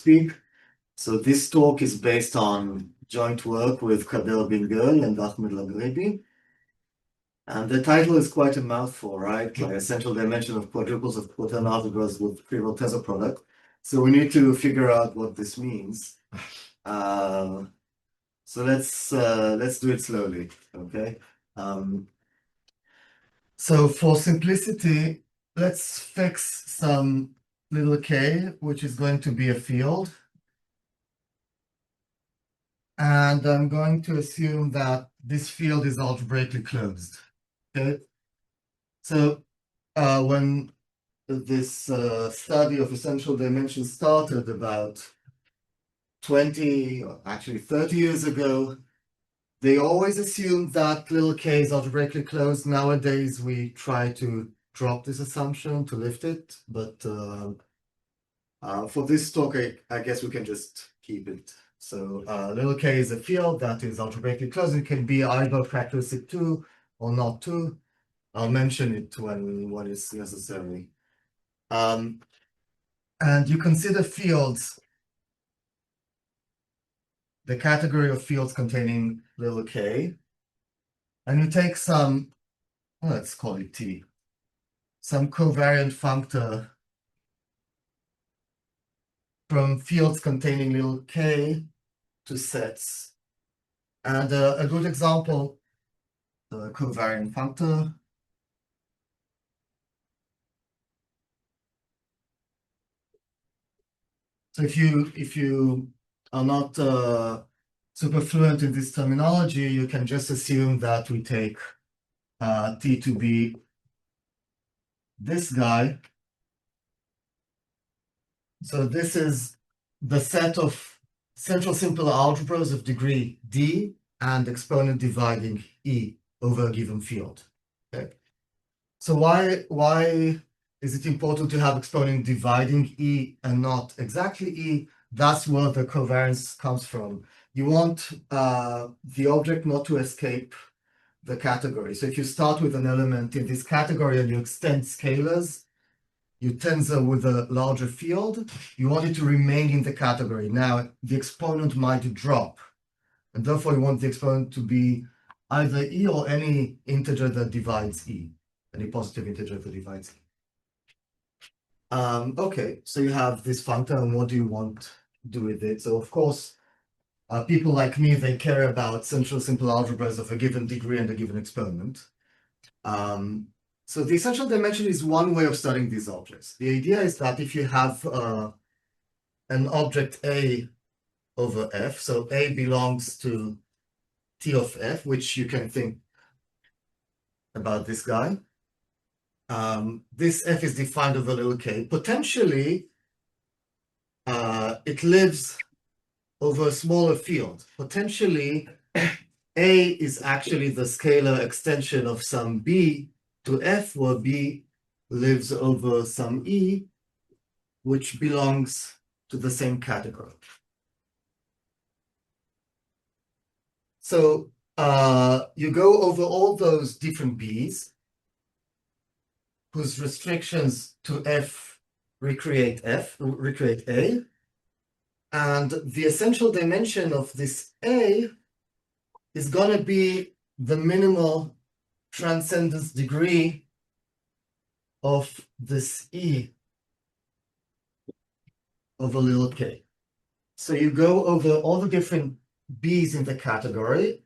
speak. So this talk is based on joint work with Kader Bingel and Ahmed Laghribi. And the title is quite a mouthful, right? Like essential dimension of quadruples of Quaternion algebras with trivial tensor product. So we need to figure out what this means. So let's do it slowly, okay? So for simplicity, let's fix some little k, which is going to be a field. And I'm going to assume that this field is algebraically closed. Okay. So when this study of essential dimensions started about 20, or actually 30 years ago, they always assumed that little k is algebraically closed. Nowadays, we try to drop this assumption, to lift it. But for this talk, I guess we can just keep it. So little k is a field that is algebraically closed. It can be either characteristic 2 or not 2. I'll mention it when it's necessary. And you consider fields, the category of fields containing little k, and you take some, let's call it T, some covariant functor from fields containing little k to sets. And a good example, the covariant functor. So if you are not super fluent in this terminology, you can just assume that we take T to be this guy. So this is the set of central simple algebras of degree D and exponent dividing E over a given field. Okay. So why is it important to have exponent dividing E and not exactly E? That's where the covariance comes from. You want the object not to escape the category. So if you start with an element in this category and you extend scalars, you tensor with a larger field, you want it to remain in the category. Now, the exponent might drop, and therefore you want the exponent to be either E or any integer that divides E, any positive integer that divides E. Okay, so you have this functor, and what do you want to do with it? So of course, people like me, they care about central simple algebras of a given degree and a given exponent. So the essential dimension is one way of studying these objects. The idea is that if you have an object A over F, so A belongs to T of F, which you can think about this guy. This F is defined over little k. Potentially, it lives over a smaller field. Potentially, A is actually the scalar extension of some B to F, where B lives over some E, which belongs to the same category. So you go over all those different B's, whose restrictions to F recreate A, and the essential dimension of this A is going to be the minimal transcendence degree of this E over little k. So you go over all the different B's in the category,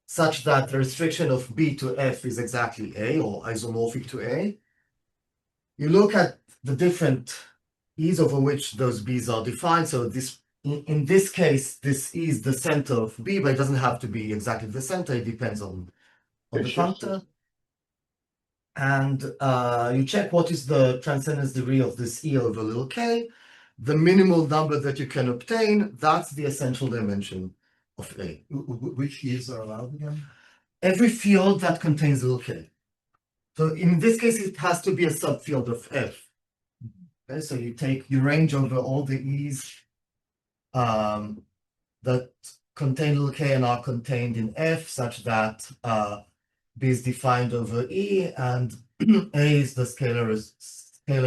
such that the restriction of B to F is exactly A, or isomorphic to A. You look at the different E's over which those B's are defined. So this, in this case, this E is the center of B, but it doesn't have to be exactly the center. It depends on the functor. And you check what is the transcendence degree of this E over little k. The minimal number that you can obtain, that's the essential dimension of A. Which E's are allowed again? Every field that contains little k. So in this case, it has to be a subfield of F. Okay, so you range over all the E's that contain little k and are contained in F, such that B is defined over E, and A is the scalar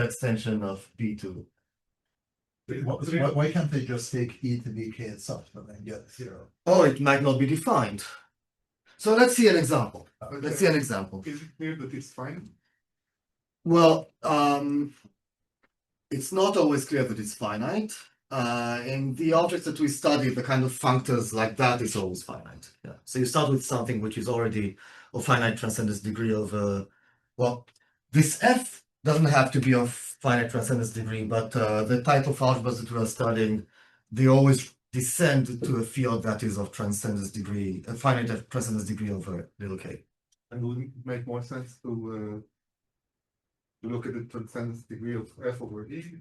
extension of B2. Why can't they just take e to be k itself and then get 0? Oh, it might not be defined. So let's see an example. Let's see an example. Is it clear that it's fine? Well, it's not always clear that it's finite. In the objects that we study, the kind of functors like that is always finite. Yeah. So you start with something which is already of finite transcendence degree over, well, this f doesn't have to be of finite transcendence degree, but the type of algebras that we are studying, they always descend to a field that is of transcendence degree, a finite transcendence degree over little k. And wouldn't it make more sense to look at the transcendence degree of f over e?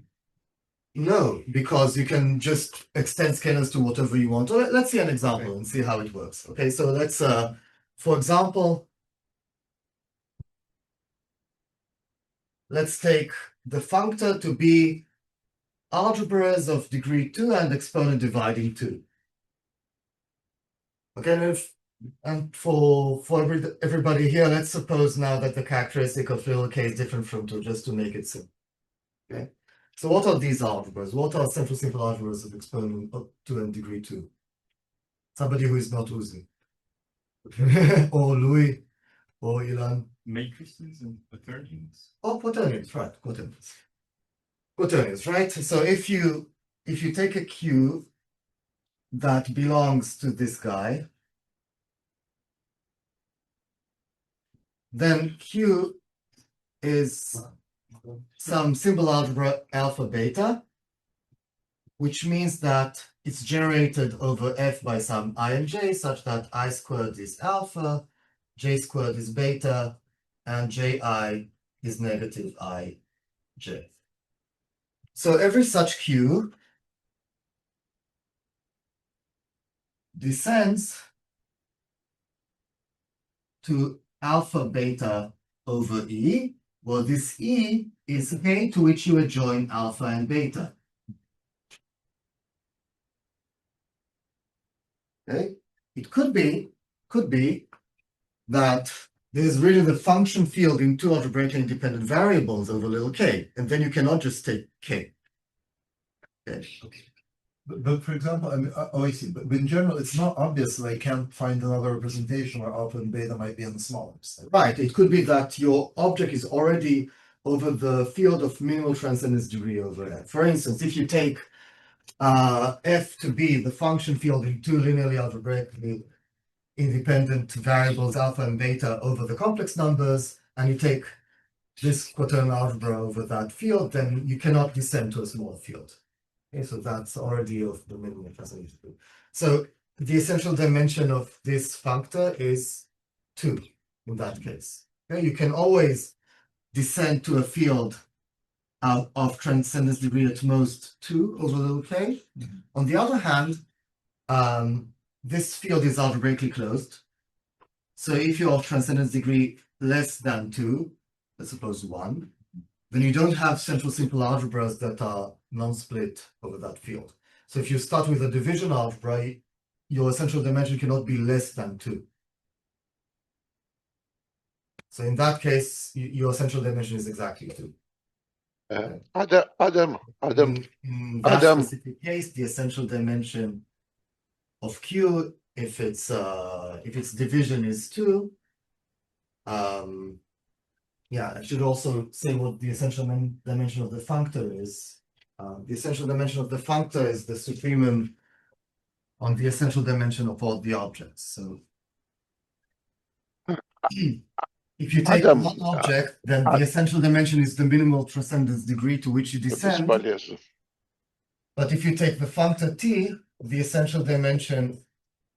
No, because you can just extend scalars to whatever you want. Let's see an example and see how it works. Okay, so let's, for example, let's take the functor to be algebras of degree 2 and exponent dividing 2. Okay, and for everybody here, let's suppose now that the characteristic of little k is different from 2, just to make it simple. Okay. So what are these algebras? What are central simple algebras of exponent of 2 and degree 2? Somebody who is not Uzi. Or Louis, or Ilan. Matrices and quaternions? Oh, quaternions, right, quaternions. Quaternions, right? So if you take a Q that belongs to this guy, then Q is some symbol algebra alpha beta, which means that it's generated over f by some I and j, such that I squared is alpha, j squared is beta, and ji is negative I j. So every such Q descends to alpha beta over E. Well, this E is k to which you adjoin alpha and beta. Okay, it could be that there's really the function field in two algebraically independent variables over little k, and then you cannot just take k. Okay. But for example, I mean, I see. But in general, it's not obvious that I can't find another representation where alpha and beta might be in the smallest. Right. It could be that your object is already over the field of minimal transcendence degree over f. For instance, if you take f to be the function field in two linearly algebraically independent variables alpha and beta over the complex numbers, and you take this quaternion algebra over that field, then you cannot descend to a smaller field. Okay, so that's already of the minimal transcendence degree. So the essential dimension of this functor is 2 in that case. Okay, you can always descend to a field of transcendence degree at most 2 over little k. On the other hand, this field is algebraically closed. So if you're of transcendence degree less than 2, let's suppose 1, then you don't have central simple algebras that are non-split over that field. So if you start with a division algebra, your essential dimension cannot be less than 2. So in that case, your essential dimension is exactly 2. Adam, In that specific case, the essential dimension of Q, if its division is 2, yeah, I should also say what the essential dimension of the functor is. The essential dimension of the functor is the supremum on the essential dimension of all the objects. So if you take Adam, one object, then the essential dimension is the minimal transcendence degree to which you descend. But if you take the functor t, the essential dimension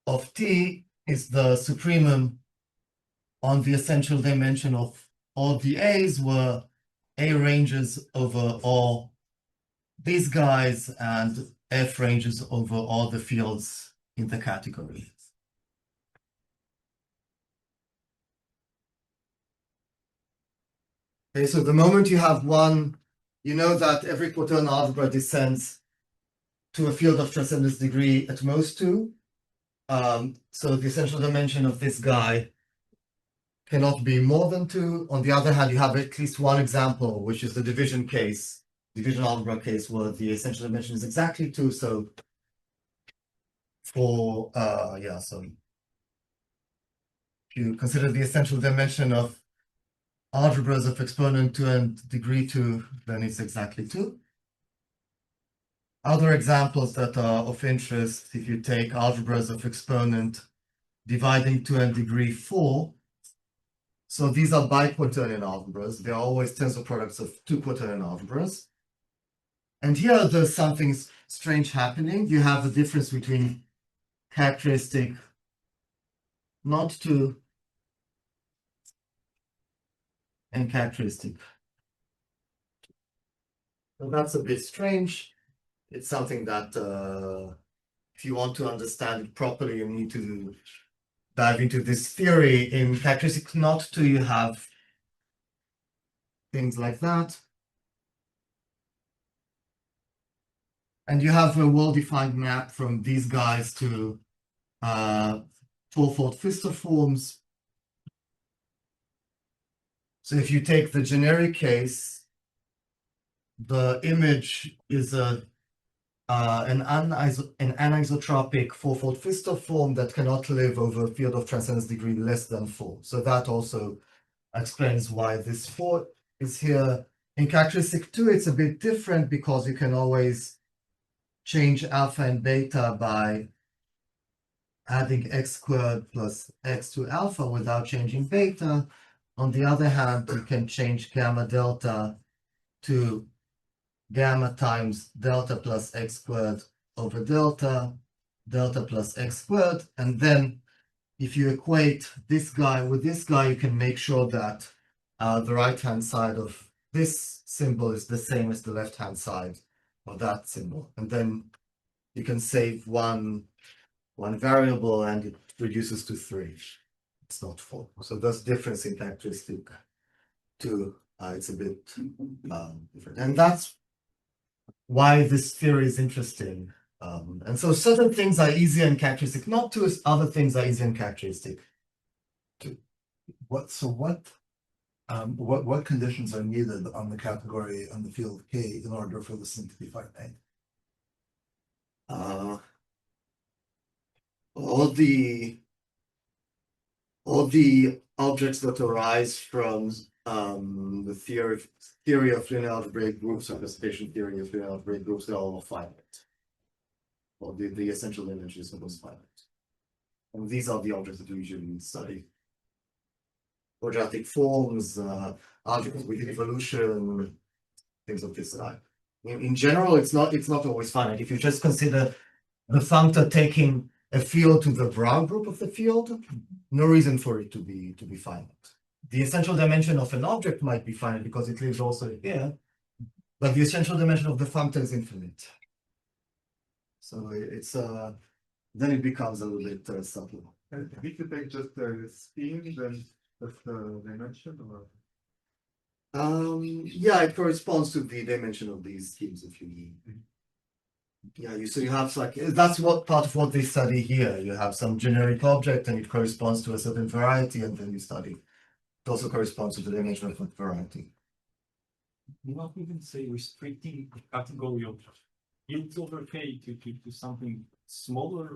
of t is the supremum on the essential dimension of all the a's, where a ranges over all these guys and f ranges over all the fields in the category. Okay, so the moment you have one, you know that every quaternion algebra descends to a field of transcendence degree at most 2. So the essential dimension of this guy cannot be more than 2. On the other hand, you have at least one example, which is the division case, division algebra case where the essential dimension is exactly 2. So for so if you consider the essential dimension of algebras of exponent 2 and degree 2, then it's exactly 2. Other examples that are of interest, if you take algebras of exponent dividing 2 and degree 4, so these are bi-Quaternion algebras. They are always tensor products of 2 Quaternion algebras. And here there's something strange happening. You have the difference between characteristic not 2 and characteristic. So that's a bit strange. It's something that if you want to understand it properly, you need to dive into this theory. In characteristic not 2, you have things like that. And you have a well-defined map from these guys to fourfold Pfister forms. So if you take the generic case, the image is an anisotropic fourfold Pfister form that cannot live over a field of transcendence degree less than 4. So that also explains why this 4 is here. In characteristic 2, it's a bit different because you can always change alpha and beta by adding x squared plus x to alpha without changing beta. On the other hand, you can change gamma delta to gamma times delta plus x squared over delta, delta plus x squared. And then if you equate this guy with this guy, you can make sure that the right-hand side of this symbol is the same as the left-hand side of that symbol. And then you can save one variable and it reduces to 3. It's not 4. So there's difference in characteristic 2. It's a bit different. And that's why this theory is interesting. And so certain things are easier in characteristic not 2, other things are easier in characteristic 2. What conditions are needed on the category on the field K in order for this thing to be finite? All the objects that arise from the theory of linear algebraic groups, or classification theory of linear algebraic groups, they're all finite. Or the essential dimension is almost finite. And these are the objects that we usually study. Quadratic forms, algebras with evolution, things of this type. In general, it's not always finite. If you just consider the functor taking a field to the brow group of the field, no reason for it to be finite. The essential dimension of an object might be finite because it lives also here, but the essential dimension of the functor is infinite. So it's then it becomes a little bit subtle. And if you take just the scheme, then that's the dimension, or yeah, it corresponds to the dimension of these schemes if you need. Yeah, so you have like that's what part of what they study here. You have some generic object and it corresponds to a certain variety, and then you study. It also corresponds to the dimension of that variety. You not even say restricting the category of fields over K to something smaller.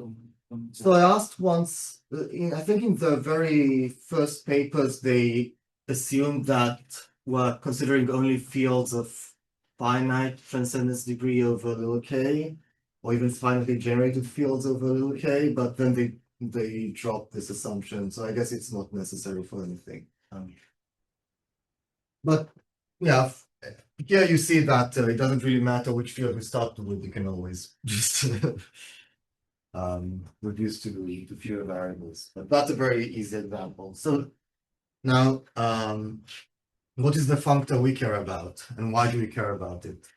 So I asked once, I think in the very first papers, they assumed that we're considering only fields of finite transcendence degree over little k, or even finitely generated fields over little k, but then they dropped this assumption. So I guess it's not necessary for anything. But yeah, here you see that it doesn't really matter which field we start with. You can always just reduce to fewer variables. But that's a very easy example. So now, what is the functor we care about, and why do we care about it?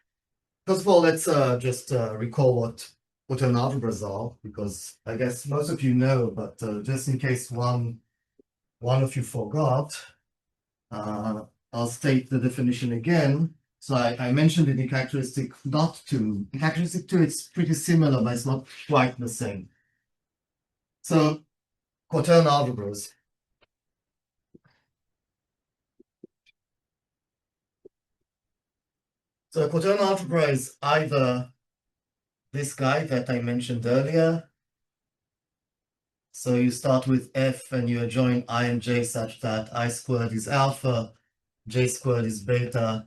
First of all, let's just recall what an algebras are, because I guess most of you know, but just in case one of you forgot, I'll state the definition again. So I mentioned it in characteristic not 2. In characteristic 2, it's pretty similar, but it's not quite the same. So Quaternion algebras. So a quaternion algebra is either this guy that I mentioned earlier. So you start with F and you adjoin I and J such that I squared is alpha, J squared is beta,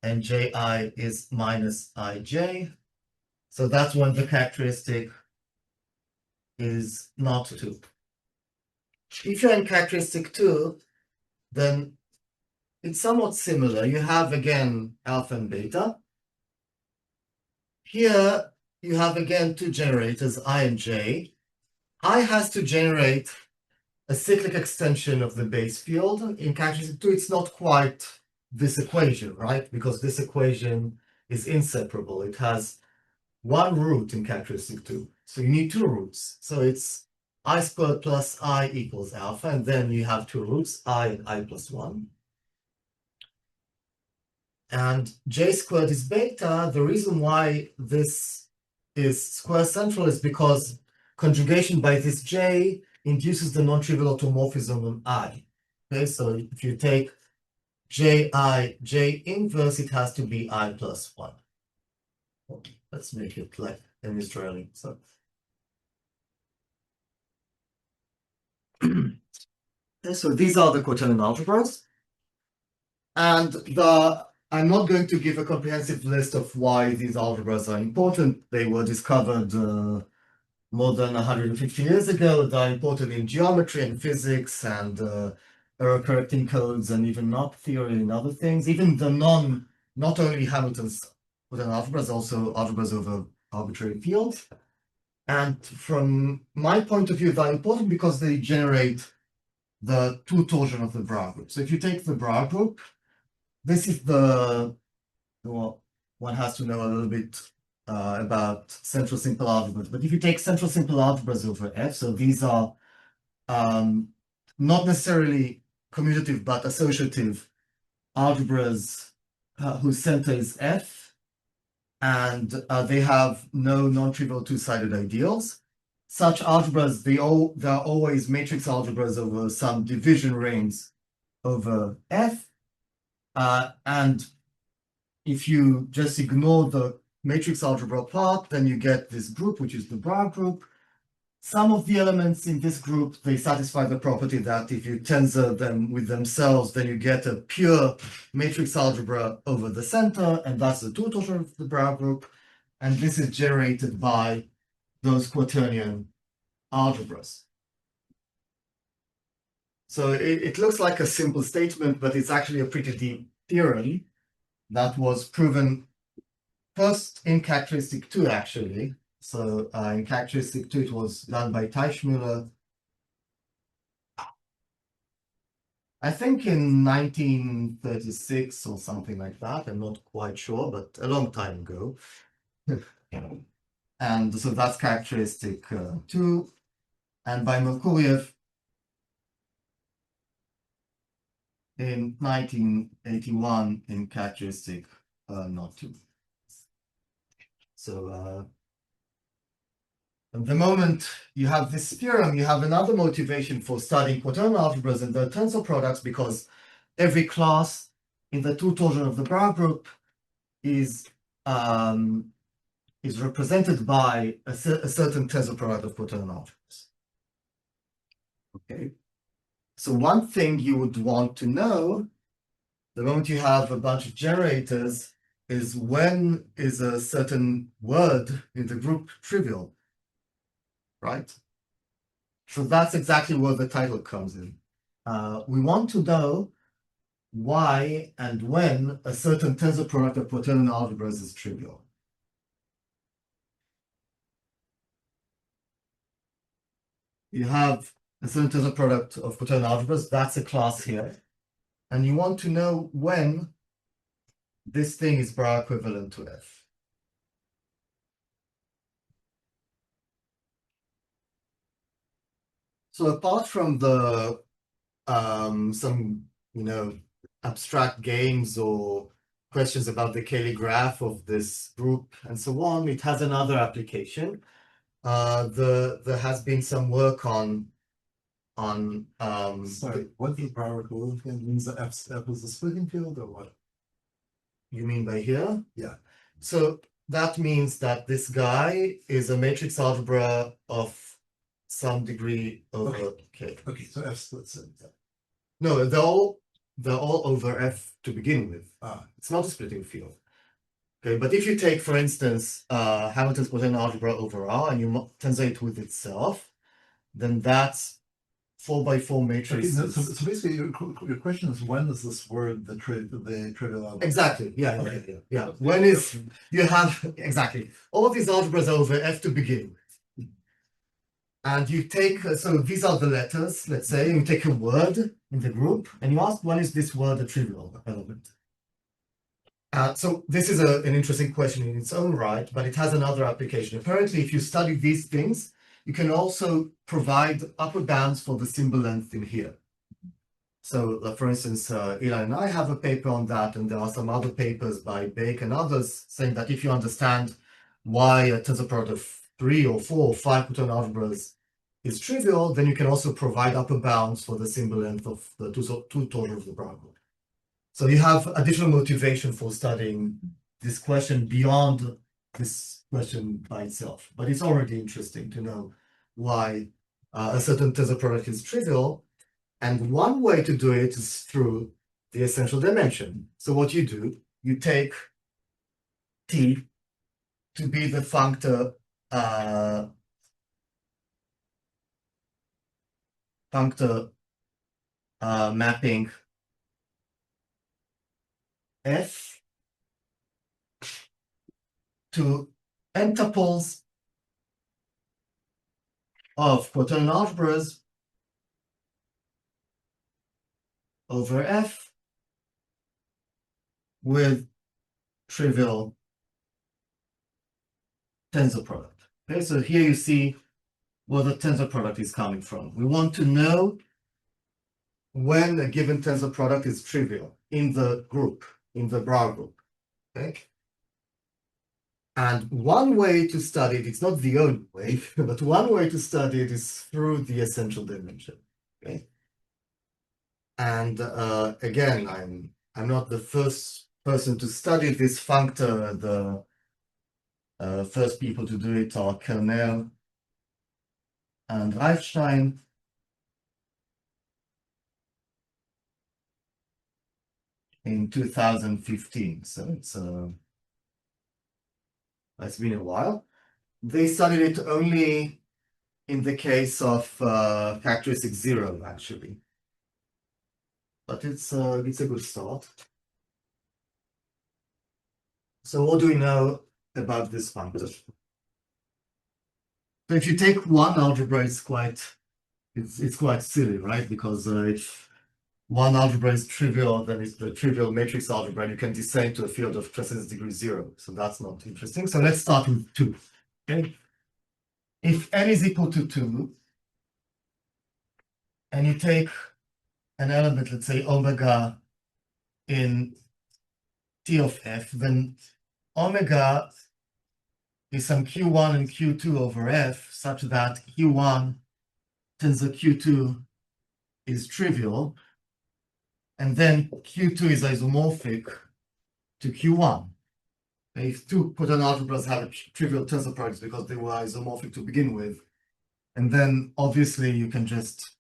and Ji is minus Ij. So that's when the characteristic is not 2. If you're in characteristic 2, then it's somewhat similar. You have again alpha and beta. Here you have again two generators, I and J. I has to generate a cyclic extension of the base field. In characteristic 2, it's not quite this equation, right? Because this equation is inseparable. It has one root in characteristic 2. So you need two roots. So it's I squared plus I equals alpha, and then you have two roots, I and I plus 1. And J squared is beta. The reason why this is square central is because conjugation by this J induces the non-trivial automorphism on I. Okay, so if you take J inverse, it has to be I plus 1. Okay, let's make it like an Israeli. So so these are the quaternion algebras. And I'm not going to give a comprehensive list of why these algebras are important. They were discovered more than 150 years ago. They're important in geometry and physics and error correcting codes and even knot theory and other things. Even the not only Hamilton's quaternion algebras, also algebras over arbitrary fields. And from my point of view, they're important because they generate the two torsion of the Bra group. So if you take the Bra group, this is well, one has to know a little bit about central simple algebras. But if you take central simple algebras over F, so these are not necessarily commutative but associative algebras whose center is F, and they have no non-trivial two-sided ideals. Such algebras, they're always matrix algebras over some division rings over F. And if you just ignore the matrix algebra part, then you get this group, which is the Bra group. Some of the elements in this group, they satisfy the property that if you tensor them with themselves, then you get a pure matrix algebra over the center, and that's the two torsion of the Bra group. And this is generated by those quaternion algebras. So it looks like a simple statement, but it's actually a pretty deep theorem that was proven first in characteristic 2, actually. So in characteristic 2, it was done by Teichmüller. I think in 1936 or something like that. I'm not quite sure, but a long time ago. And so that's characteristic 2. And by Merkuriev in 1981 in characteristic not 2. So the moment you have this theorem, you have another motivation for studying quaternion algebras and the tensor products, because every class in the two torsion of the Bra group is represented by a certain tensor product of quaternion algebras. Okay. So one thing you would want to know, the moment you have a bunch of generators, is when is a certain word in the group trivial, right? So that's exactly where the title comes in. We want to know why and when a certain tensor product of quaternion algebras is trivial. You have a certain tensor product of quaternion algebras, that's a class here. And you want to know when this thing is Bra equivalent to F. So apart from the some abstract games or questions about the Cayley graph of this group and so on, it has another application. There has been some work on Sorry, what does Bra equivalent means? That F is a splitting field or what? You mean by here? Yeah. So that means that this guy is a matrix algebra of some degree over K. Okay, so F splits it. Yeah. No, they're all over F to begin with. Ah, It's not a splitting field. Okay, but if you take, for instance, Hamilton's quaternion algebra over R and you tensor it with itself, then that's 4x4 okay, matrix. so basically your question is when is this word the trivial algebra? Exactly. Yeah. Okay. Yeah. When is you have exactly all of these algebras are over F to begin with. And you take so these are the letters, let's say, you take a word in the group and you ask when is this word a trivial element? So this is an interesting question in its own right, but it has another application. Apparently, if you study these things, you can also provide upper bounds for the symbol length in here. So, for instance, Ilan and I have a paper on that, and there are some other papers by Bake and others saying that if you understand why a tensor product of 3 or 4 or 5 quaternion algebras is trivial, then you can also provide upper bounds for the symbol length of the two torsions of the Bar group. So you have additional motivation for studying this question beyond this question by itself. But it's already interesting to know why a certain tensor product is trivial. And one way to do it is through the essential dimension. So what you do, you take T to be the functor mapping F to n tuples of quaternion algebras over F with trivial tensor product. Okay, so here you see where the tensor product is coming from. We want to know when a given tensor product is trivial in the group, in the Bar group. Okay. And one way to study it, it's not the only way, but one way to study it is through the essential dimension. Okay. And again, I'm not the first person to study this functor. The first people to do it are Kernel and Reifstein. In 2015, so it's been a while. They studied it only in the case of characteristic 0, actually. But it's a good start. So what do we know about this functor? So if you take one algebra, it's quite silly, right? Because if one algebra is trivial, then it's the trivial matrix algebra, and you can descend to a field of transcendence degree 0. So that's not interesting. So let's start with 2. Okay. If n is equal to 2, and you take an element, let's say omega in T of F, then omega is some Q1 and Q2 over F, such that Q1 tensor Q2 is trivial, and then Q2 is isomorphic to Q1. If two quaternion algebras have a trivial tensor products because they were isomorphic to begin with, and then obviously you can just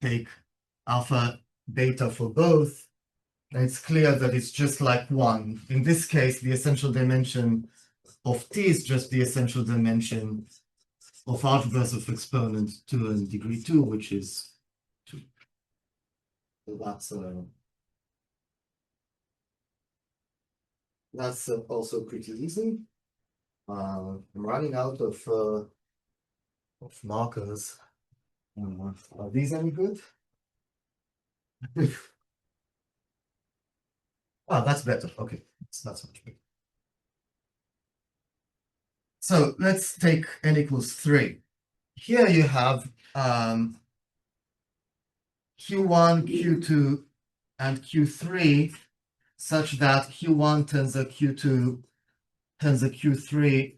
take alpha beta for both, and it's clear that it's just like 1. In this case, the essential dimension of T is just the essential dimension of algebras of exponent 2 and degree 2, which is 2. So that's also pretty easy. I'm running out of markers. Are these any good? Oh, that's better. Okay, that's much better. So let's take n equals 3. Here you have Q1, Q2, and Q3 such that Q1 tensor Q2 tensor Q3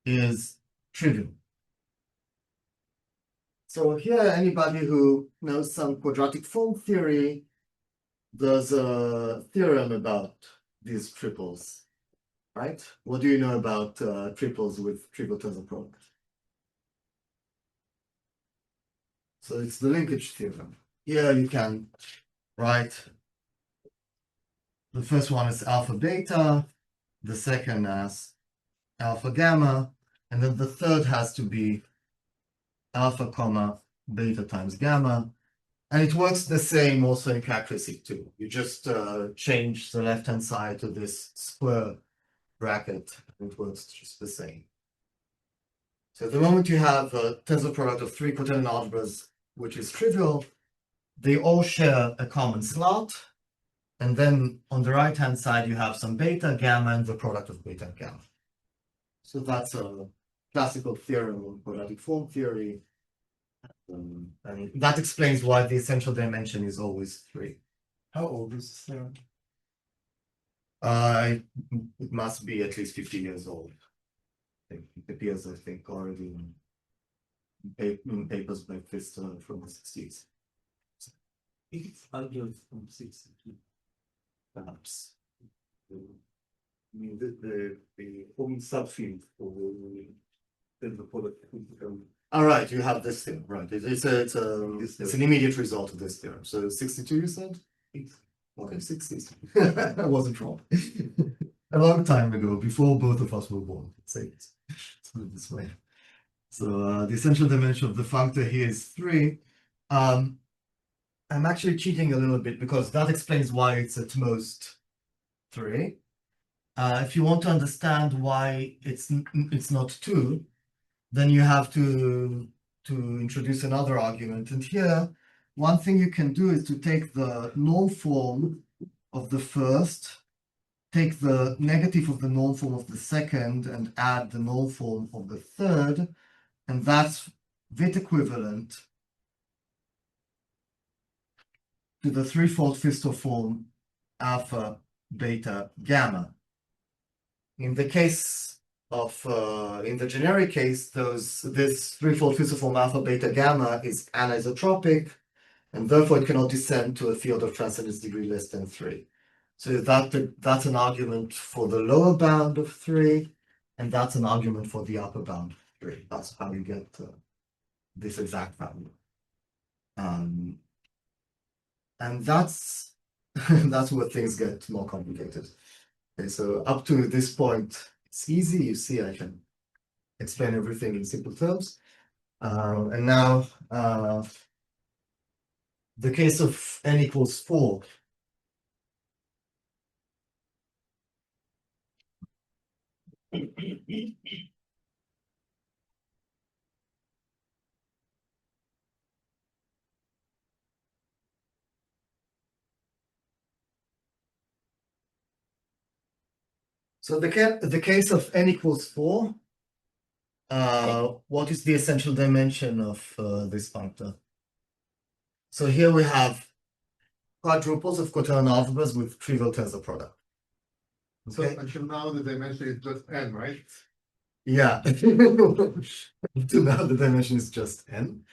is trivial. So here, anybody who knows some quadratic form theory, there's a theorem about these triples, right? What do you know about triples with trivial tensor product? So it's the linkage theorem. Here you can write the first one is alpha beta, the second as alpha gamma, and then the third has to be alpha comma beta times gamma. And it works the same also in characteristic too. You just change the left-hand side to this square bracket, and it works just the same. So the moment you have a tensor product of three quaternion algebras, which is trivial, they all share a common slot. And then on the right-hand side, you have some beta, gamma, and the product of beta and gamma. So that's a classical theorem in quadratic form theory. And that explains why the essential dimension is always 3. How old is this theorem? It must be at least 50 years old. It appears, I think, already in papers like this from the 60s. It's argued from 62. Perhaps. I mean, the only subfield for the product. All right, you have this thing, right? It's an immediate result of this theorem. So 62, you said? Okay, 60s. I wasn't wrong. A long time ago, before both of us were born. Let's put it this way. So the essential dimension of the functor here is 3. I'm actually cheating a little bit because that explains why it's at most 3. If you want to understand why it's not 2, then you have to introduce another argument. And here, one thing you can do is to take the norm form of the first, take the negative of the norm form of the second, and add the norm form of the third, and that's Witt equivalent to the threefold Pfister form alpha, beta, gamma. In the case of, in the generic case, this threefold Pfister form alpha, beta, gamma is anisotropic, and therefore it cannot descend to a field of transcendence degree less than 3. So that's an argument for the lower bound of 3, and that's an argument for the upper bound of 3. That's how you get this exact value. And that's that's where things get more complicated. Okay, so up to this point, it's easy. You see, I can explain everything in simple terms. And now the case of n equals 4. So the case of n equals 4, what is the essential dimension of this functor? So here we have quadruples of quaternion algebras with trivial tensor product. So Okay. until now, the dimension is just n, right? Yeah. Until now, the dimension is just n.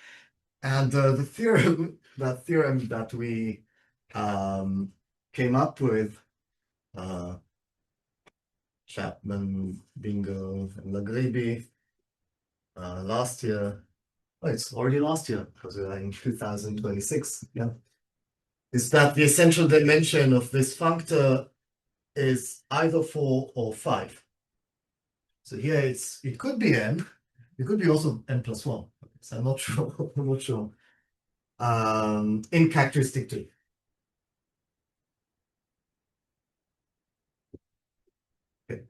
And the theorem that we came up with, Chapman, Bingo, and Lagribi last year. Oh, it's already last year because we're in 2026. Yeah. Is that the essential dimension of this functor is either 4 or 5. So here it could be n. It could be also n plus 1. So I'm not sure. I'm not sure. In characteristic 2. Okay.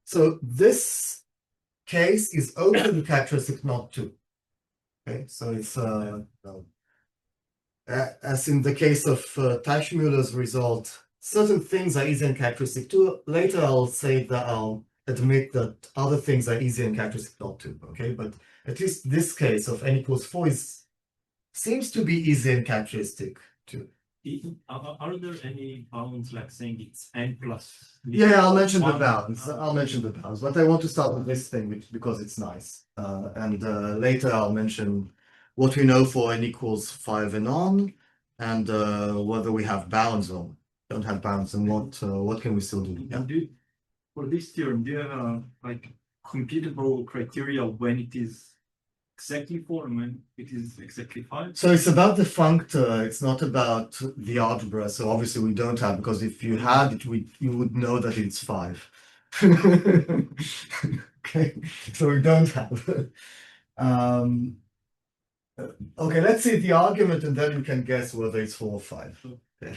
So this case is open in characteristic not 2. Okay, so it's as in the case of Teichmüller's result, certain things are easy in characteristic 2. Later I'll say that I'll admit that other things are easy in characteristic not 2. Okay, but at least this case of n equals 4 seems to be easy in characteristic 2. Are there any bounds like saying it's n plus? Yeah, I'll mention the bounds. I'll mention the bounds, but I want to start with this thing because it's nice. And later I'll mention what we know for n equals 5 and on, and whether we have bounds on don't have bounds, then what can we still do? Yeah. And for this theorem, do you have a like computable criteria when it is exactly 4 and when it is exactly 5? So it's about the functor, it's not about the algebra. So obviously we don't have, because if you had it, you would know that it's 5. Okay, so we don't have. Okay, let's see the argument and then you can guess whether it's 4 or 5. Okay.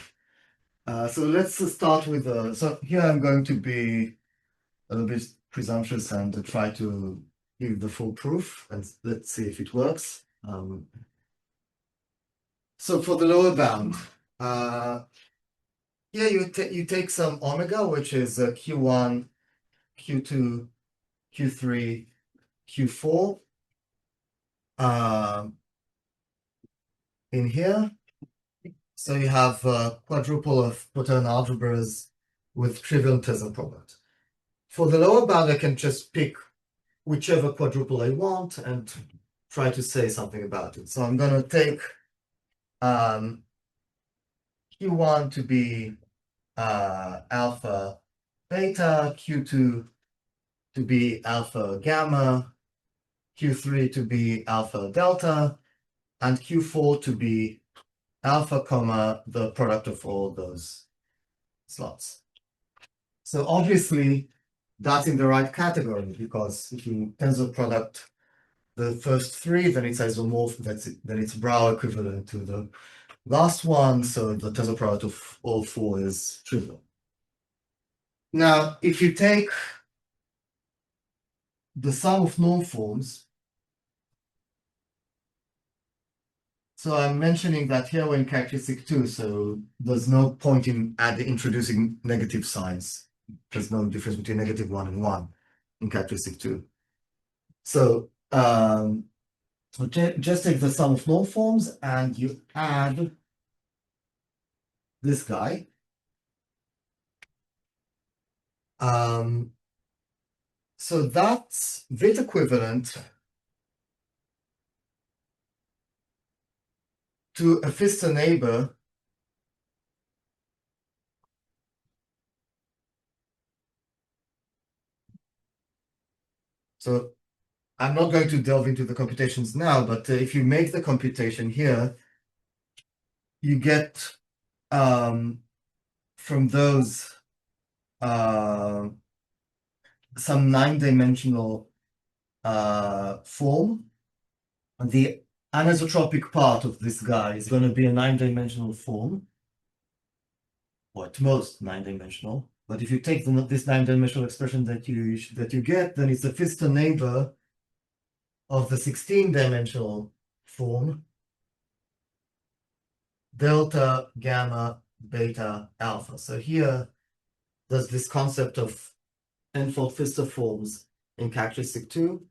So let's start with so here I'm going to be a little bit presumptuous and try to give the full proof, and let's see if it works. So for the lower bound, here you take some omega, which is Q1, Q2, Q3, Q4. In here, so you have a quadruple of Quaternion algebras with trivial tensor product. For the lower bound, I can just pick whichever quadruple I want and try to say something about it. So I'm going to take Q1 to be alpha beta, Q2 to be alpha gamma, Q3 to be alpha delta, and Q4 to be alpha comma the product of all those slots. So obviously that's in the right category, because if you tensor product the first 3, then it's isomorph, then it's Brauer equivalent to the last one, so the tensor product of all 4 is trivial. Now, if you take the sum of norm forms, so I'm mentioning that here we're in characteristic 2, so there's no point in introducing negative signs. There's no difference between -1 and 1 in characteristic 2. So just take the sum of norm forms and you add this guy. So that's bit equivalent to a Pfister neighbor so I'm not going to delve into the computations now, but if you make the computation here, you get from those some 9-dimensional form. And the anisotropic part of this guy is going to be a 9-dimensional form, or at most 9-dimensional. But if you take this 9-dimensional expression that you get, then it's a Pfister neighbor of the 16-dimensional form, delta, gamma, beta, alpha. So here, there's this concept of n-fold Pfister forms in characteristic 2.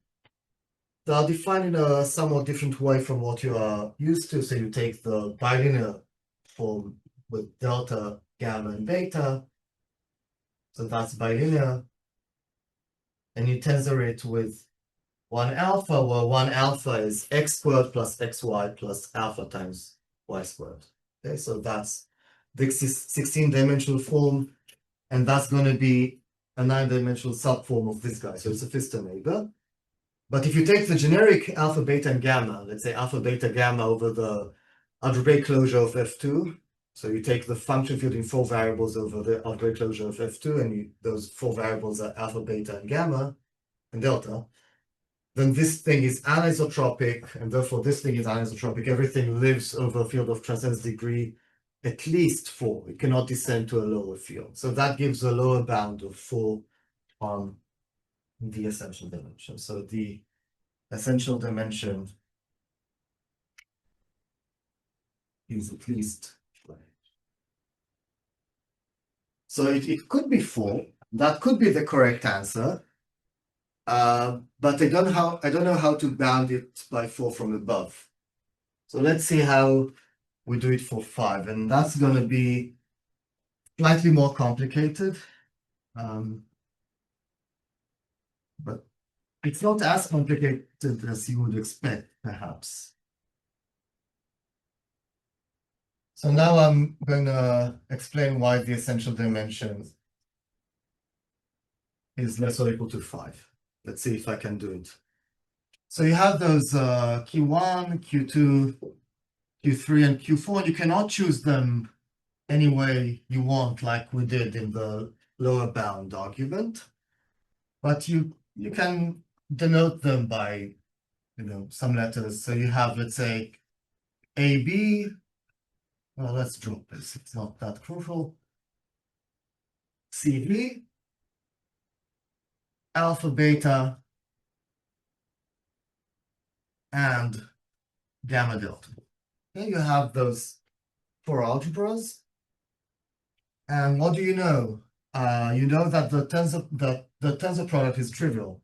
They are defined in a somewhat different way from what you are used to. So you take the bilinear form with delta, gamma, and beta. So that's bilinear. And you tensor it with 1 alpha, where 1 alpha is x squared plus xy plus alpha times y squared. Okay, so that's the 16-dimensional form, and that's going to be a 9-dimensional subform of this guy. So it's a Pfister neighbor. But if you take the generic alpha, beta, and gamma, let's say alpha, beta, gamma over the algebraic closure of F2, so you take the function field in 4 variables over the algebraic closure of F2, and those 4 variables are alpha, beta, and gamma, and delta, then this thing is anisotropic, and therefore this thing is anisotropic. Everything lives over a field of transcendence degree at least 4. It cannot descend to a lower field. So that gives a lower bound of 4 on the essential dimension. So the essential dimension is at least. So it could be 4. That could be the correct answer. But I don't know how to bound it by 4 from above. So let's see how we do it for 5, and that's going to be slightly more complicated. But it's not as complicated as you would expect, perhaps. So now I'm going to explain why the essential dimension is less or equal to 5. Let's see if I can do it. So you have those Q1, Q2, Q3, and Q4, and you cannot choose them any way you want, like we did in the lower bound argument. But you can denote them by some letters. So you have, let's say, AB. Well, let's drop this. It's not that crucial. CV, alpha, beta, and gamma delta. Okay, you have those 4 algebras. And what do you know? You know that the tensor product is trivial.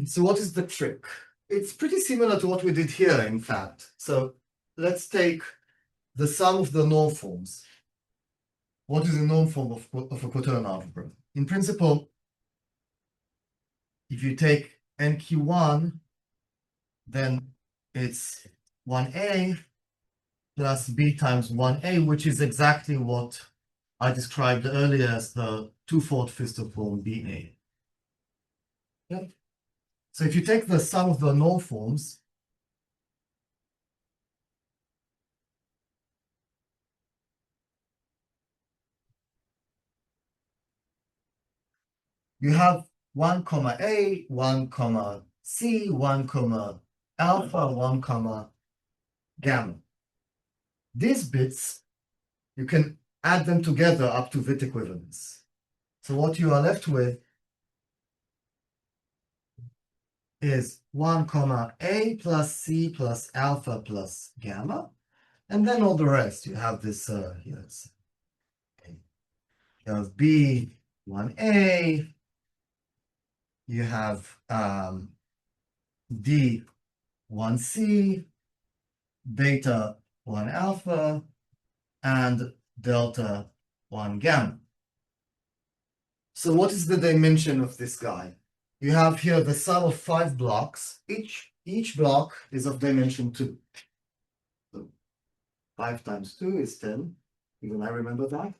So what is the trick? It's pretty similar to what we did here, in fact. So let's take the sum of the norm forms. What is the norm form of a Quaternion algebra? In principle, if you take NQ1, then it's 1A plus B times 1A, which is exactly what I described earlier as the two-fold Pfister form BA. Yep. So if you take the sum of the norm forms, you have 1 comma A, 1 comma C, 1 comma alpha, 1 comma gamma. These bits, you can add them together up to bit equivalence. So what you are left with is 1 comma A plus C plus alpha plus gamma. And then all the rest, you have this, yes. You have B, 1A, you have D, 1C, beta, 1 alpha, and delta, 1 gamma. So what is the dimension of this guy? You have here the sum of 5 blocks. Each block is of dimension 2. So 5 times 2 is 10. Even I remember that.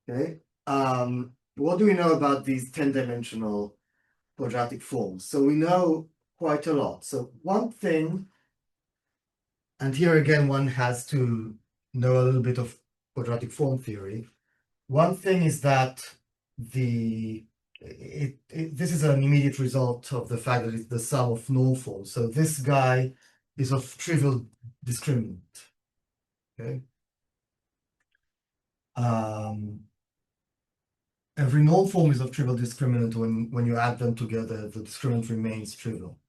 Okay. What do we know about these 10-dimensional quadratic forms? So we know quite a lot. So one thing, and here again one has to know a little bit of quadratic form theory. One thing is that this is an immediate result of the fact that it's the sum of norm forms. So this guy is of trivial discriminant. Okay. Every norm form is of trivial discriminant. When you add them together, the discriminant remains trivial.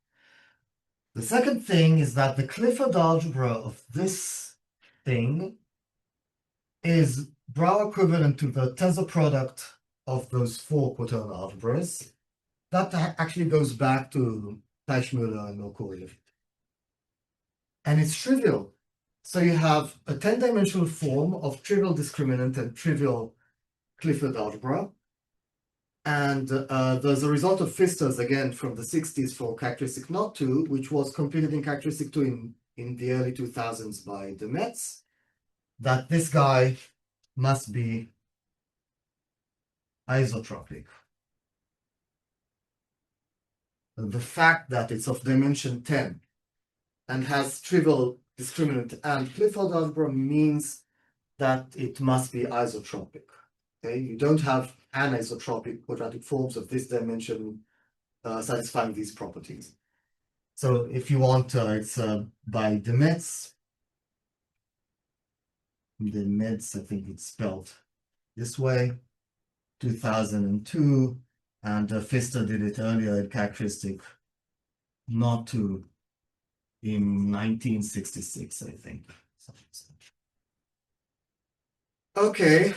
The second thing is that the Clifford algebra of this thing is Brauer equivalent to the tensor product of those 4 Quaternion algebras. That actually goes back to Teichmüller and Merkurjev. And it's trivial. So you have a 10-dimensional form of trivial discriminant and trivial Clifford algebra. And there's a result of Pfister's, again, from the 60s for characteristic not 2, which was completed in characteristic 2 in the early 2000s by de Metz, that this guy must be isotropic. The fact that it's of dimension 10 and has trivial discriminant and Clifford algebra means that it must be isotropic. Okay, you don't have anisotropic quadratic forms of this dimension satisfying these properties. So if you want, it's by de Metz. De Metz, I think it's spelled this way, 2002, and Pfister did it earlier in characteristic not 2 in 1966, I think. Okay,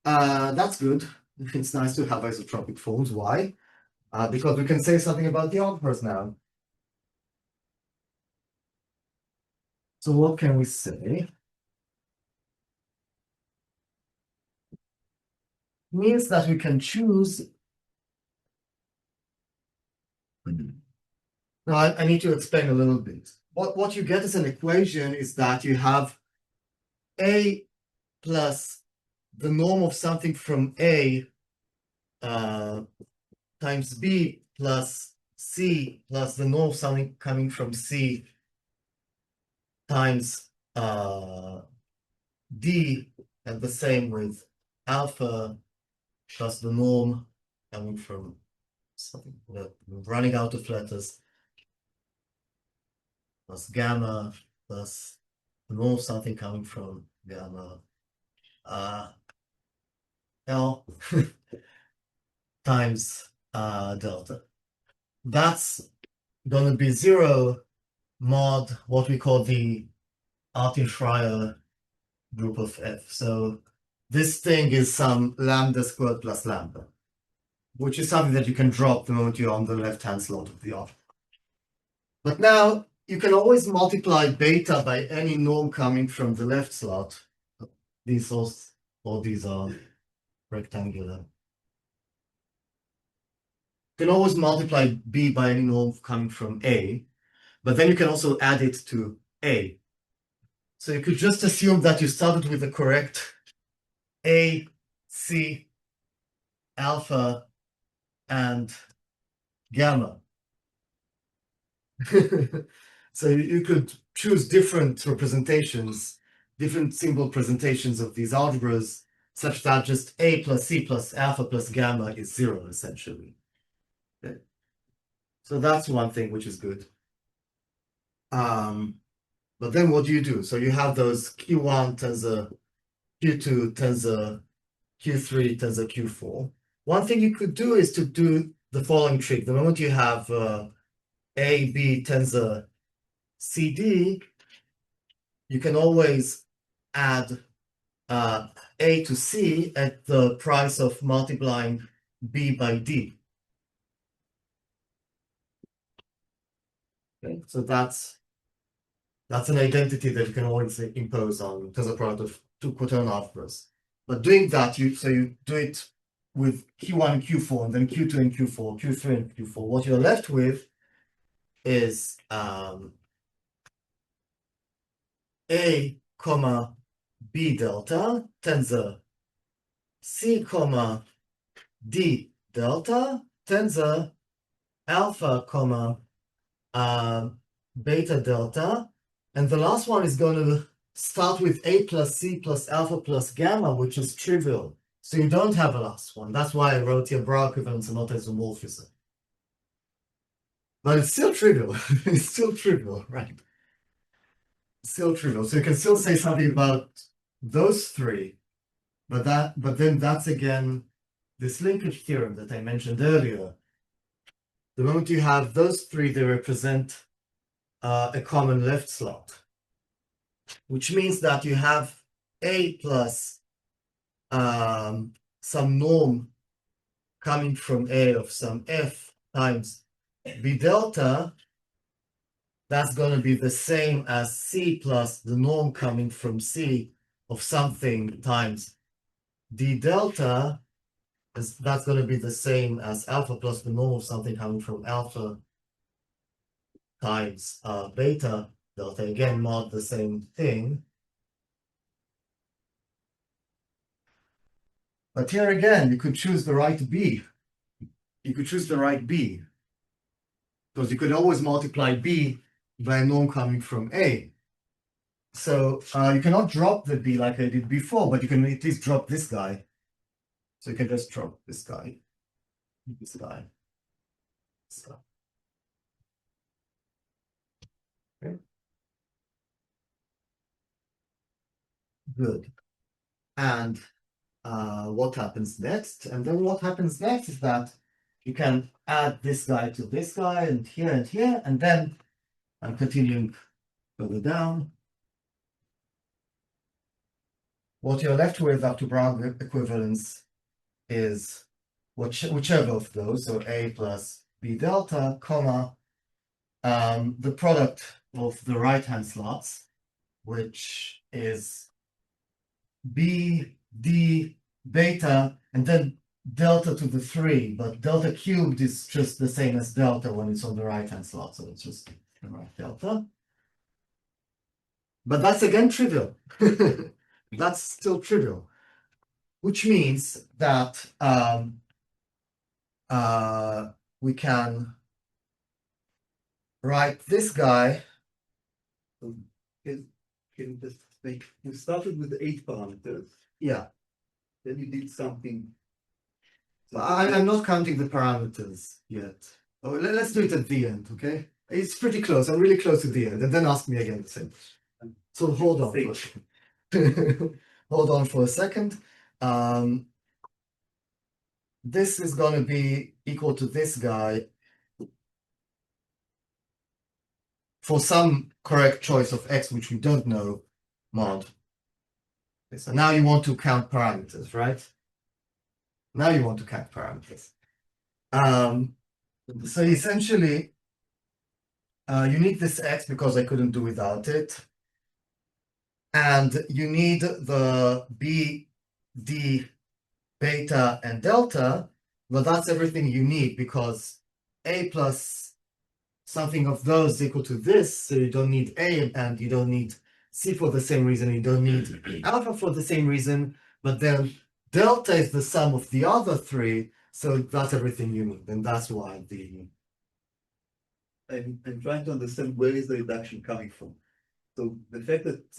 that's good. It's nice to have isotropic forms. Why? Because we can say something about the algebras now. So what can we say? Means that we can choose Now I need to explain a little bit. What you get as an equation is that you have A plus the norm of something from A times B plus C plus the norm of something coming from C times D, and the same with alpha plus the norm coming from something, running out of letters, plus gamma plus the norm of something coming from gamma L times delta. That's going to be 0 mod what we call the Artin-Schreier group of F. So this thing is some lambda squared plus lambda, which is something that you can drop the moment you're on the left-hand slot of the algebra. But now you can always multiply beta by any norm coming from the left slot. These all these are rectangular. You can always multiply B by any norm coming from A, but then you can also add it to A. So you could just assume that you started with the correct A, C, alpha, and gamma. So you could choose different representations, different symbol presentations of these algebras, such that just A plus C plus alpha plus gamma is 0, essentially. Okay. So that's one thing which is good. But then what do? So you have those Q1 tensor, Q2 tensor, Q3 tensor, Q4. One thing you could do is to do the following trick. The moment you have A, B tensor, CD, you can always add A to C at the price of multiplying B by D. Okay, so that's an identity that you can always impose on tensor product of two quaternion algebras. But doing that, you do it with Q1 and Q4, and then Q2 and Q4, Q3 and Q4. What you're left with is A, comma, B delta, tensor C, comma, D delta, tensor alpha, comma, beta delta. And the last one is going to start with A plus C plus alpha plus gamma, which is trivial. So you don't have a last one. That's why I wrote here Bra equivalence and not isomorphism. But it's still trivial. It's still trivial, right? Still trivial. So you can still say something about those three, but then that's again this linkage theorem that I mentioned earlier. The moment you have those three, they represent a common left slot, which means that you have A plus some norm coming from A of some F times B delta. That's going to be the same as C plus the norm coming from C of something times D delta. That's going to be the same as alpha plus the norm of something coming from alpha times beta delta. Again, mod the same thing. But here again, you could choose the right B. You could choose the right B. Because you could always multiply B by a norm coming from A. So you cannot drop the B like I did before, but you can at least drop this guy. So you can just drop this guy, this guy, this guy. Okay. Good. And what happens next? And then what happens next is that you can add this guy to this guy and here, and then I'm continuing further down. What you're left with after Brown equivalence is whichever of those, so A plus B delta, comma, the product of the right-hand slots, which is B, D, beta, and then delta to the 3, but delta cubed is just the same as delta when it's on the right-hand slot, so it's just right delta. But that's again trivial. That's still trivial, which means that we can write this guy. Can you just make, you started with 8 parameters, Yeah, then you did something. but I'm not counting the parameters yet. Oh, let's do it at the end, okay? It's pretty close. I'm really close to the end, and then ask me again the same. So hold on. Hold on for a second. This is going to be equal to this guy for some correct choice of x, which we don't know, mod. Okay, so now you want to count parameters, right? Now you want to count parameters. So essentially, you need this x because I couldn't do without it. And you need the b, d, beta, and delta, but that's everything you need because a plus something of those is equal to this, so you don't need a and you don't need c for the same reason, you don't need alpha for the same reason, but then delta is the sum of the other three, so that's everything you need, and that's why the... I'm trying to understand where is the reduction coming from. So the fact that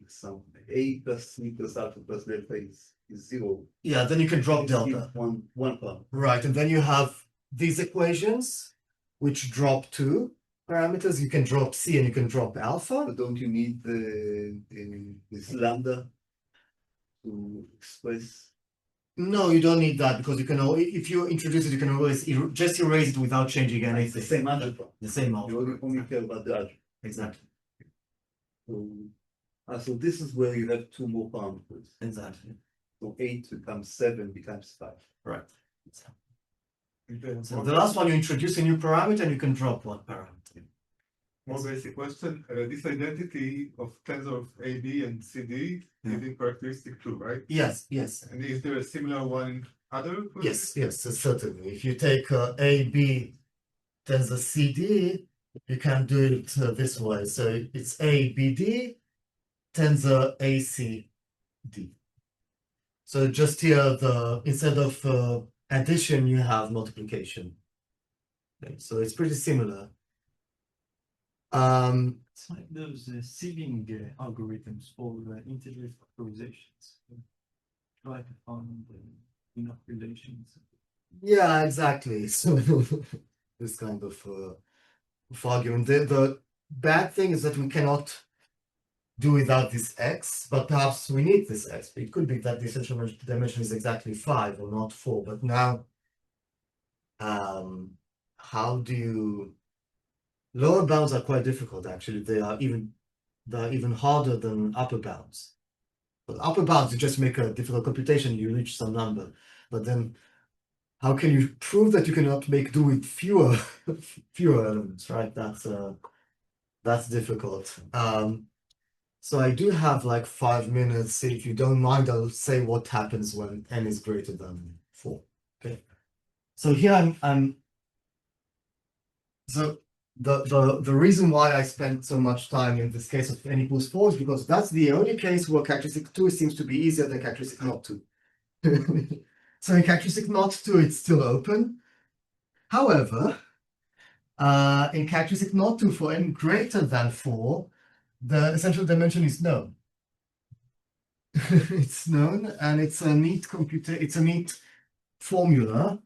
some a plus c plus alpha plus delta is 0. Yeah, then you can drop It's delta. One part. Right, and then you have these equations, which drop 2 parameters. You can drop c and you can drop alpha. But don't you need this lambda to express? No, you don't need that because you can if you introduce it, you can always just erase it without changing It's anything. the same algebra. The same You algebra. only care about the algebra. Exactly. So this is where you have 2 more parameters. Exactly. So 8 becomes 7 becomes 5. Right. Okay, So the last one, you introduce a new parameter and you can drop one parameter. more basic question. This identity of tensor of AB and CD is in characteristic 2, right? Yes, yes. And is there a similar one in other? Yes, yes, certainly. If you take A, B, tensor CD, you can do it this way. So it's A, B, D, tensor A, C, D. So just here, instead of addition, you have multiplication. Okay, so it's pretty similar. It's like those sieving algorithms for integer factorizations. Try to find enough relations. Yeah, exactly. So this kind of argument. The bad thing is that we cannot do without this x, but perhaps we need this x. It could be that the essential dimension is exactly 5 or not 4. But now, how do you... Lower bounds are quite difficult, actually. They're even harder than upper bounds. But upper bounds, you just make a difficult computation, you reach some number. But then, how can you prove that you cannot make do with fewer elements, right? That's difficult. So I do have like 5 minutes. If you don't mind, I'll say what happens when n is greater than 4. Okay. So here so the reason why I spent so much time in this case of n equals 4 is because that's the only case where characteristic 2 seems to be easier than characteristic not 2. So in characteristic not 2, it's still open. However, in characteristic not 2 for n greater than 4, the essential dimension is known. It's known, and it's a neat formula.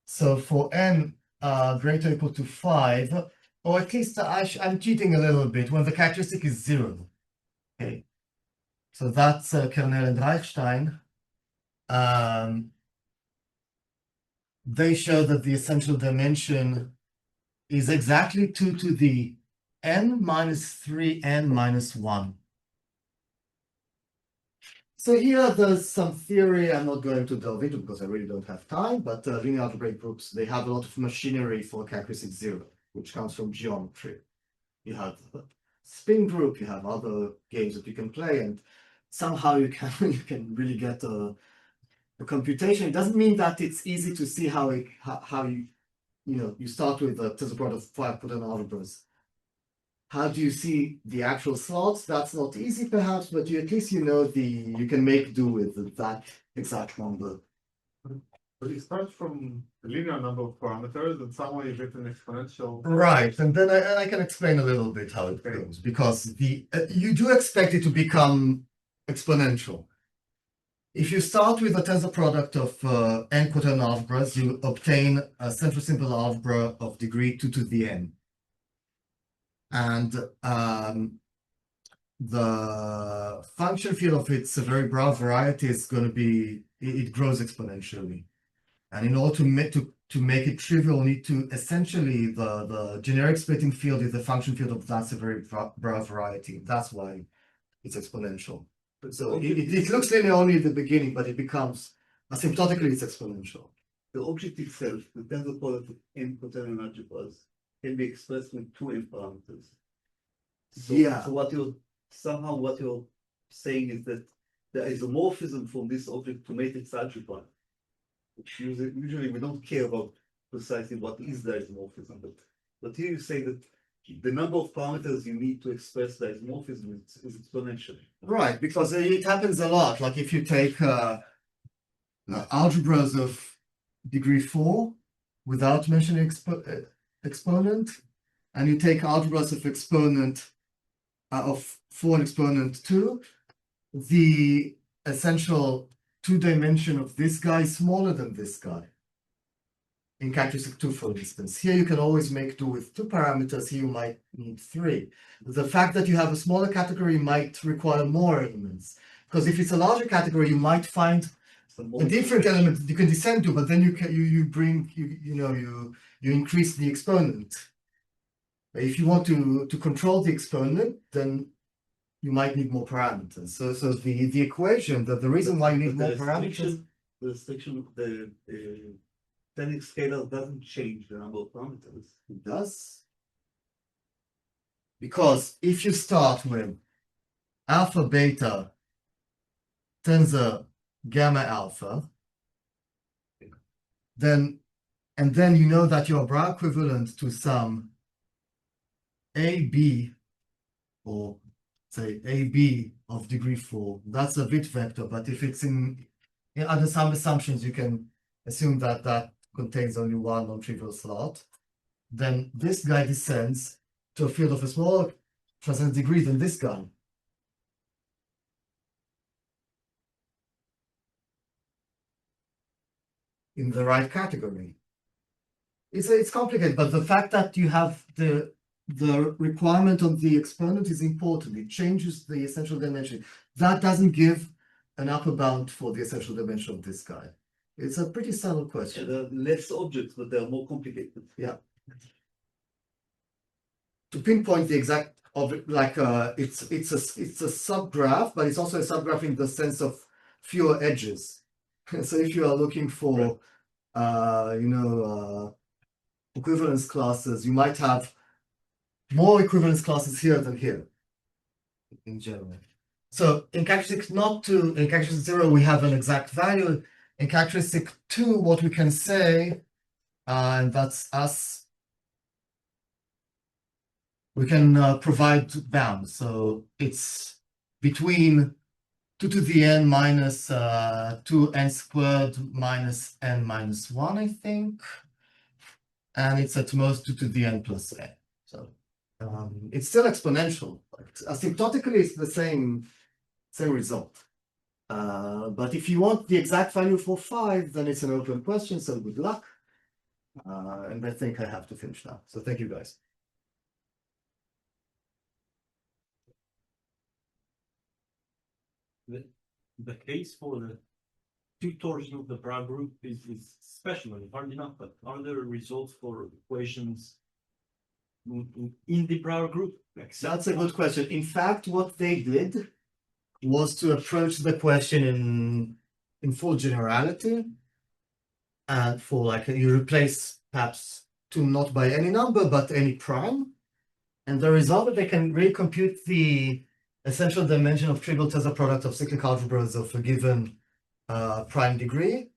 So for n greater or equal to 5, or at least I'm cheating a little bit when the characteristic is 0. Okay, so that's Kernel and Reichstein. They show that the essential dimension is exactly 2 to the n minus 3n minus 1. So here there's some theory I'm not going to delve into because I really don't have time, but linear algebraic groups, they have a lot of machinery for characteristic 0, which comes from geometry. You have the spin group, you have other games that you can play, and somehow you can really get a computation, it doesn't mean that it's easy to see how you start with a tensor product of 5 quaternion algebras. How do you see the actual slots? That's not easy perhaps, but at least you can make do with that exact number. But it starts from a linear number of parameters and somehow you get an exponential. Right, and then I can explain a little bit how it goes, because you do expect it to become exponential. If you start with a tensor product of n quaternion algebras, you obtain a central simple algebra of degree 2 to the n. And the function field of its very broad variety is going to be, it grows exponentially. And in order to make it trivial, you need to essentially, the generic splitting field is the function field of that's a very broad variety. That's why it's exponential. So it looks linear only at the beginning, but it becomes, asymptotically, it's exponential. The object itself, the tensor product of n quaternion algebras, can be expressed with 2 n parameters. So, Yeah. So what you're saying is that the isomorphism from this object to matrix algebra, which usually we don't care about precisely what is the isomorphism, but here you say that the number of parameters you need to express the isomorphism is exponential. Right, because it happens a lot. Like if you take algebras of degree 4 without mentioning exponent, and you take algebras of exponent of 4 and exponent 2, the essential 2-dimension of this guy is smaller than this guy. In characteristic 2, for instance. Here you can always make do with 2 parameters, here you might need 3. The fact that you have a smaller category might require more elements. Because if it's a larger category, you might find a different element that you can descend to, but then you increase the exponent. If you want to control the exponent, then you might need more parameters. So the equation, the reason why you need more parameters. The restriction of the 10x scalar doesn't change the number of parameters. It does. Because if you start with alpha, beta, tensor, gamma, alpha, then you know that your bra equivalent to some AB, or say AB of degree 4, that's a bit vector, but if it's under some assumptions, you can assume that that contains only one non-trivial slot, then this guy descends to a field of a smaller transcendent degree than this guy. In the right category. It's complicated, but the fact that you have the requirement of the exponent is important. It changes the essential dimension. That doesn't give an upper bound for the essential dimension of this guy. It's a pretty subtle question. There are less objects, but they're more complicated. Yeah. To pinpoint the exact object, like it's a subgraph, but it's also a subgraph in the sense of fewer edges. So if you are looking for equivalence classes, you might have more equivalence classes here than here in general. So in characteristic 0, we have an exact value. In characteristic 2, what we can say, and that's us, we can provide bounds. So it's between 2 to the n minus 2n squared minus n minus 1, I think. And it's at most 2 to the n plus n. So it's still exponential. Asymptotically, it's the same result. But if you want the exact value for 5, then it's an open question, so good luck. And I think I have to finish now. So thank you, guys. The case for the two torsion of the Bra group is special and hard enough, but are there results for equations in the Bra group? That's a good question. In fact, what they did was to approach the question in full generality, and for like you replace perhaps 2 not by any number but any prime, and the result that they can recompute the essential dimension of trivial tensor product of cyclic algebras of a given prime degree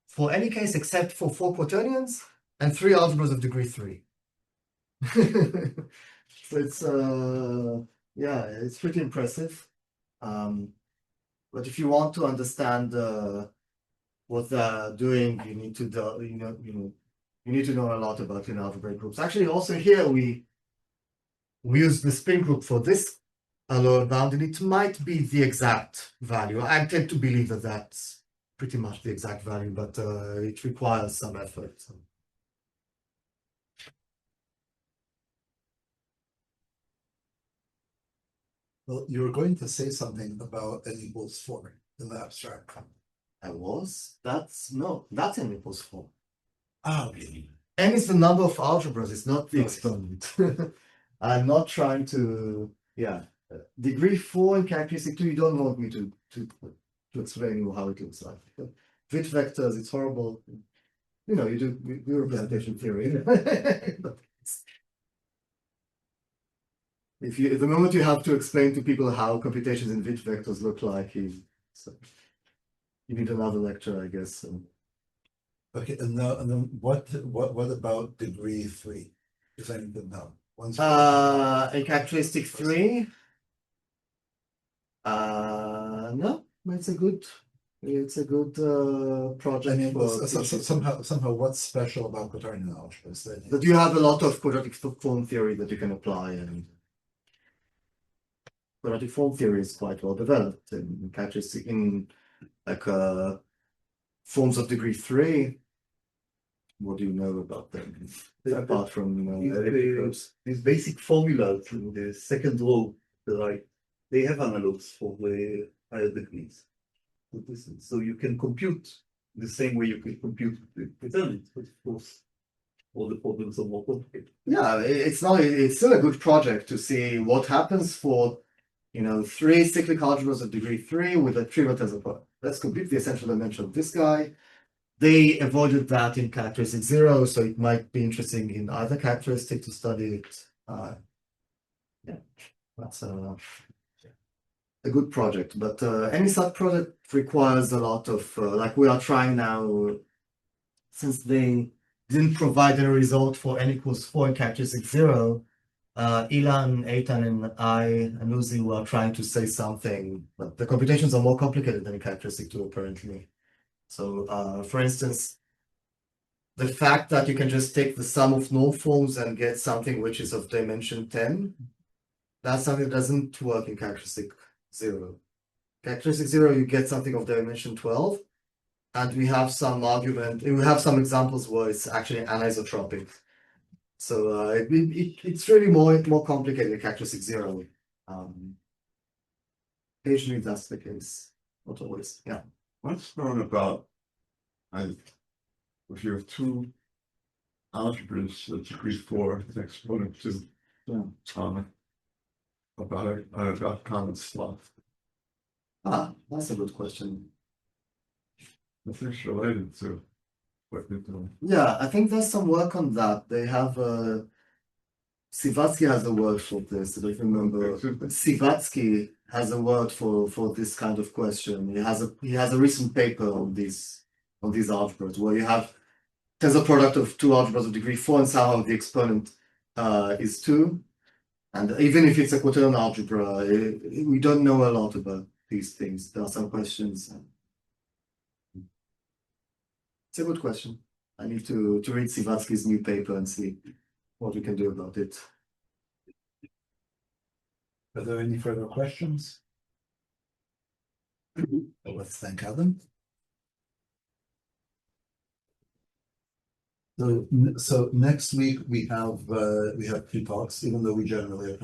for any case except for 4 quaternions and 3 algebras of degree 3. So it's yeah, it's pretty impressive. But if you want to understand what they're doing, you need to you need to know a lot about algebraic groups. Actually, also here we use the spin group for this lower bound, and it might be the exact value. I tend to believe that that's pretty much the exact value, but it requires some effort. So. Well, you were going to say something about n equals 4 in the abstract. I was. That's n equals 4. Ah, really? N is the number of algebras, it's not the Okay. exponent. I'm not trying to, yeah. Degree 4 and characteristic 2, you don't want me to explain you how it looks like. With vectors, it's horrible. You know, you do representation theory. But the moment you have to explain to people how computations in Witt vectors look like, you need another lecture, I guess. Okay, and then what about degree 3? Is anything now? In characteristic 3, no, it's a good project. I mean, for somehow, what's special about Quaternion algebras? that you have a lot of quadratic form theory that you can apply, and quadratic form theory is quite well developed in characteristic like forms of degree 3. What do you know about them apart from elliptic curves? These basic formulas in the second row, they have analogs for the higher degrees. So you can compute the same way you can compute the Quaternions, but of course, all the problems are more complicated. Yeah, it's still a good project to see what happens for 3 cyclic algebras of degree 3 with a trivial tensor product. Let's compute the essential dimension of this guy. They avoided that in characteristic 0, so it might be interesting in either characteristic to study it. Yeah, that's a good project, but any such project requires a lot of, like we are trying now, since they didn't provide a result for n equals 4 in characteristic 0, Ilan, Eitan, and I, and Uzi were trying to say something, but the computations are more complicated than in characteristic 2, apparently. So, for instance, the fact that you can just take the sum of norm forms and get something which is of dimension 10, that's something that doesn't work in characteristic 0. Characteristic 0, you get something of dimension 12, and we have some examples where it's actually anisotropic. So it's really more complicated in characteristic 0. Occasionally that's the case, not always. Yeah. What's known about, if you have 2 algebras that's degree 4, an exponent 2, about common slot? That's a good question. I think it's related to what you're doing. Yeah, I think there's some work on that. They have Sivatsky has a word for this. I don't remember. Sivatsky has a word for this kind of question. He has a recent paper on these algebras where you have tensor product of 2 algebras of degree 4 and somehow the exponent is 2. And even if it's a quaternion algebra, we don't know a lot about these things. There are some questions. It's a good question. I need to read Sivatsky's new paper and see what we can do about it. Are there any further questions? Let's thank Adam. So next week we have 2 talks, even though we generally have